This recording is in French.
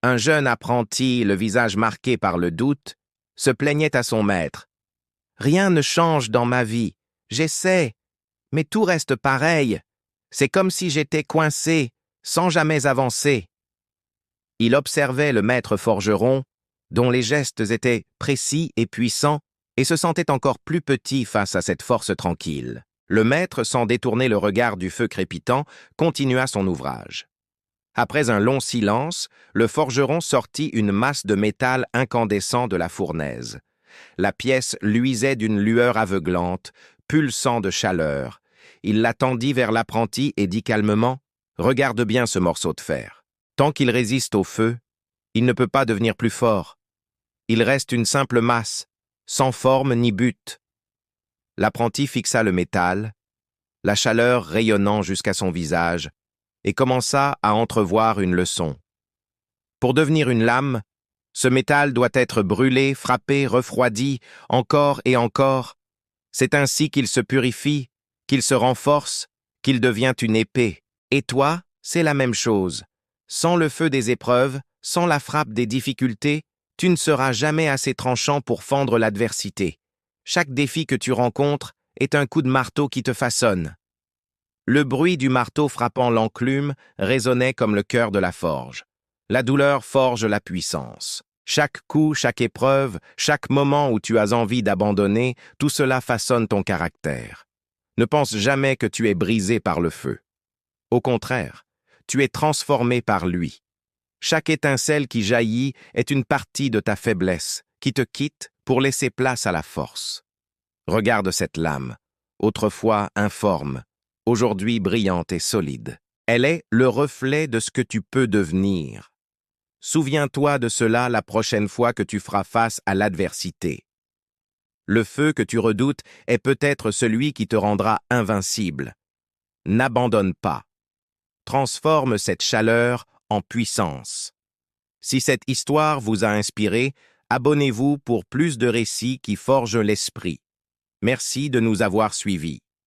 Un jeune apprenti, le visage marqué par le doute, se plaignait à son maître. « Rien ne change dans ma vie. J'essaie, mais tout reste pareil. C'est comme si j'étais coincé, sans jamais avancer. » Il observait le maître forgeron, dont les gestes étaient précis et puissants, et se sentait encore plus petit face à cette force tranquille. Le maître, sans détourner le regard du feu crépitant, continua son ouvrage. Après un long silence, le forgeron sortit une masse de métal incandescent de la fournaise. La pièce luisait d'une lueur aveuglante, pulsant de chaleur. Il la tendit vers l'apprenti et dit calmement « Regarde bien ce morceau de fer. Tant qu'il résiste au feu, il ne peut pas devenir plus fort. Il reste une simple masse, sans forme ni but. » L'apprenti fixa le métal, la chaleur rayonnant jusqu'à son visage, et commença à entrevoir une leçon. Pour devenir une lame, ce métal doit être brûlé, frappé, refroidi, encore et encore. C'est ainsi qu'il se purifie, qu'il se renforce, qu'il devient une épée. Et toi, c'est la même chose. Sans le feu des épreuves, sans la frappe des difficultés, tu ne seras jamais assez tranchant pour fendre l'adversité. Chaque défi que tu rencontres est un coup de marteau qui te façonne. Le bruit du marteau frappant l'enclume résonnait comme le cœur de la forge. La douleur forge la puissance. Chaque coup, chaque épreuve, chaque moment où tu as envie d'abandonner, tout cela façonne ton caractère. Ne pense jamais que tu es brisé par le feu. Au contraire, tu es transformé par lui. Chaque étincelle qui jaillit est une partie de ta faiblesse, qui te quitte pour laisser place à la force. Regarde cette lame, autrefois informe, aujourd'hui brillante et solide. Elle est le reflet de ce que tu peux devenir. Souviens-toi de cela la prochaine fois que tu feras face à l'adversité. Le feu que tu redoutes est peut-être celui qui te rendra invincible. N'abandonne pas. Transforme cette chaleur en puissance. Si cette histoire vous a inspiré, abonnez-vous pour plus de récits qui forgent l'esprit. Merci de nous avoir suivis.